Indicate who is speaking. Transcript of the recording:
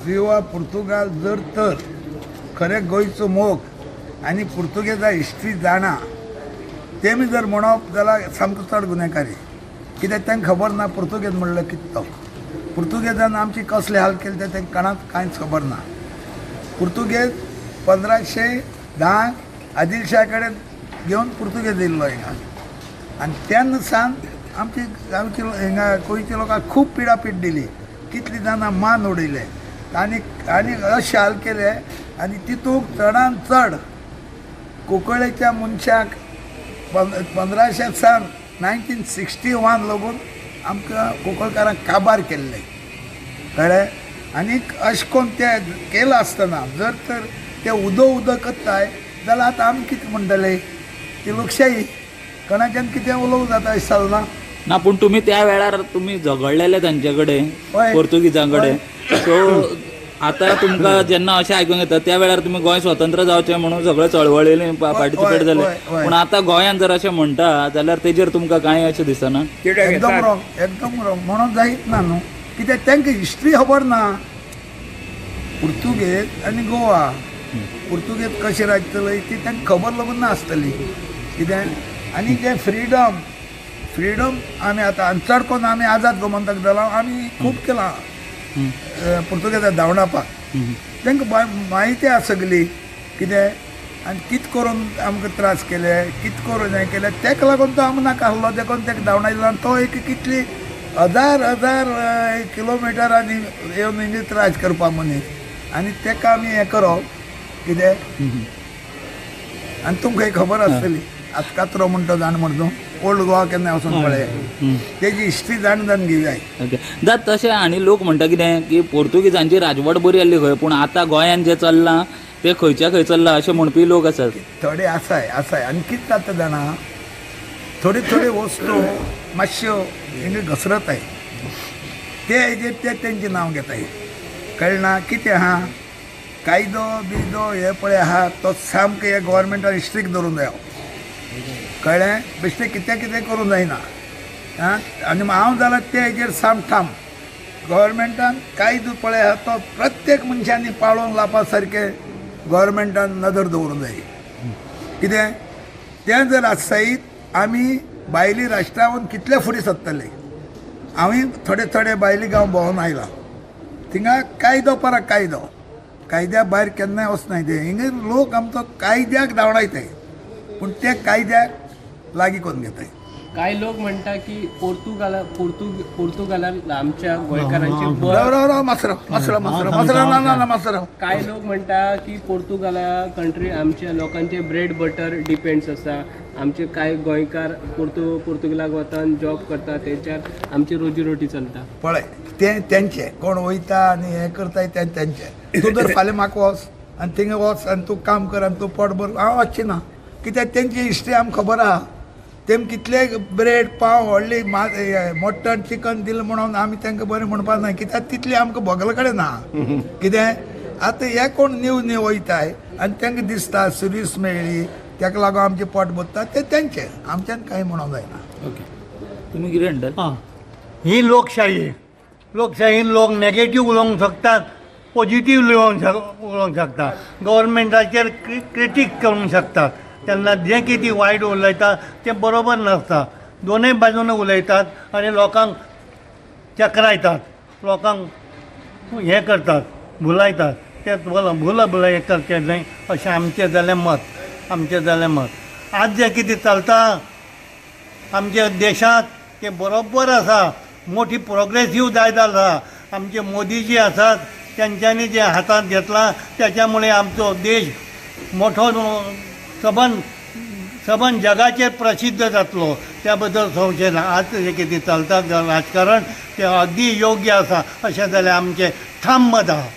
Speaker 1: जेव्हा पुर्तुगाल जर तर खरें गोंयचो मोग आनी पुर्तुगेजा हिस्ट्री जाणा तेमी जर म्हणप जाल्यार सामको चड गुन्हेकारी. कित्याक तांकां खबर ना पुर्तुगेज म्हणल्यार कितें तो. पुर्तुगेजान आमची कसले हाल केले ते तांकां कोणाक कांयच खबर ना. पुर्तुगेज 1510 आदिलशाह कडेन घेवन पुर्तुगेज येयल्लो हिंगा आनी तेन्ना सावन आमची हिंगा गोंयच्या लोकांक खूब पिडापीड दिली. कितलीं जाणां मान उडयले आनी अशें हाल केले आनी तितूंत चडांत चड कोंकळेच्या मनशाक 1500 सावन 1961 लागून आमकां कोंकणकारांक काबार केल्ले कळ्ळें. आनीक अशें करून ते केलें आसतना जर तर ते उदो करताय जाल्यार आतां आमी कितें म्हणटले ती लोकशाही कोणाच्यान कितें उलोवंक जाता अशें चलना
Speaker 2: ना. पूण तुमी त्या वेळार तुमी झगडलेले तांचे कडेन
Speaker 1: हय.
Speaker 2: पोर्तुगीजां कडेन. सो आतां तुमकां जेन्ना अशें आयकूंक येता त्या वेळार तुमी गोंय स्वतंत्र जावचें म्हणून सगळे चळवळींनी पार्टिसिपेट जाले. पूण आतां गोंयांत जर अशें म्हणटा जाल्यार तेजेर तुमकां कांय अशें दिसना.
Speaker 1: एकदम रॉंग म्हणून जायत ना न्हू. कित्याक तांकां हिस्ट्री खबर ना. पुर्तुगेज आनी गोवा पुर्तुगेज कशें राजतली ती तांकां खबर लागून ना आसतली. कित्याक आनी जे फ्रिडम आमी आतां चड करून आमी आझाद गोमंतक जाला आमी खूब केलां पुर्तुगेजा धांवडावपाक. तांकां म्हायती आसा सगली कितें आनी कितें करून आमकां त्रास केले कितें करून हें केलें ताका लागून तो आमकां नाका आसलो देखून ताका धांवडायलो आनी तो एक कितली हजार किलोमिटरांनी येवन इंग्लीश राज करपा मनीस आनी ताका आमी हें करप कितें. आनी तुमकां खबर आसतली आतां कातरो म्हणटा जाण म्हणटा ओल्ड गोवा केन्ना वचून पळय तेजी हिस्ट्री जाण घेवं जाय.
Speaker 2: ओके जात तशें आनी लोक म्हणटा कितें की पोर्तुगीजांची राजवट बरी आसली खंय पूण आतां गोंयान जें चल्लां तें खंयच्या खंय चल्लां अशें म्हणपी लोक आसात.
Speaker 1: थोडे आसाय आनी कितें जाता जाणा थोड्यो वस्तू मातश्यो हिंगा घसरताय ते हेजेर ते तेंचें नांव घेताय. कळना कितें आहा कायदो हे पळय आहा तो सामको हे गोवोरमेंटान स्ट्रिक्ट दवरूंक जायो. कळ्ळें बेश्टें कितें करूंक जायना. आनी हांव जाल्यार ते हेजेर साम ठाम गोवोरमेंटान कायदो पळय आहा तो प्रत्येक मनशांनी पाळोवन लावपा सारकें गोवोरमेंटान नदर दवरूंक जाय. कितें तें जर आसत आमी भायली राष्ट्रावन कितले फुडें सरतले. हांवें थोडे भायली गांव भोंवून आयला थिंगा कायदो पराक कायद्या भायर केन्नाय वचनाय ते हिंगा लोक आमचो कायद्याक धांवडायताय पूण ते कायद्याक लागीं करून घेताय.
Speaker 3: काय लोक म्हणटा की पोर्तुगालान आमच्या गोंयकारांची
Speaker 1: मासराव
Speaker 3: काय लोक म्हणटा की पोर्तुगाला कंट्री आमच्या लोकांचे ब्रेड बटर डिपेंड्स आसा. आमचे काय गोंयकार पोर्तुगालाक वतान जॉब करता तेंच्यार आमची रोजीरोटी चलता.
Speaker 1: पळय ते तेंचे कोण वयता आनी हें करताय ते तेंचे. तूं जर फाल्यां म्हाका वच आनी थिंगा वच आनी तूं काम कर आनी तूं पोट भर हांव वचचें ना. कित्याक तेंची हिस्ट्री आमकां खबर आहा. तेम कितले ब्रेड पाव व्हडली मटन चिकन दिलें म्हणून आमी तांकां बरें म्हणपा ना कित्याक तितली आमकां भोगले कडेन ना. कितें आतां हे कोण न्यू वयताय आनी तांकां दिसता सर्वीस मेळ्ळी ताका लागून आमचें पोट भरता ते तेंचे आमच्यान कांय म्हणूंक जायना.
Speaker 2: ओके तुमी कितें म्हणटात?
Speaker 4: ही लोकशाहीन लोक नेगेटीव उलोवंक शकतात पॉझिटीव उलोवंक शकतात गव्हर्मेंटाचेर क्रिटीक करूंक शकतात. तेन्ना जें कितें वायट उलयता तें बरोबर नासता. दोनूय बाजून उलयतात आनी लोकांक चक्रायतात लोकांक हें करतात भुलायतात. तें भुलय करचें न्हय अशें आमचें जालें मत. आज जें कितें चलता आमच्या देशांत तें बरोबर आसा. मोठी प्रोग्रेसीव जायत आसा. आमचे मोदी जे आसात तेंच्यांनी जे हातांत घेतलां त्याच्यामुळे आमचो देश मोठो सबन जगाचेर प्रसिद्ध जातलो त्या बद्दल संशय ना. आज जें कितें चलता राजकारण तें अगदी योग्य आसा अशें जाल्यार आमचें ठाम मत आहा.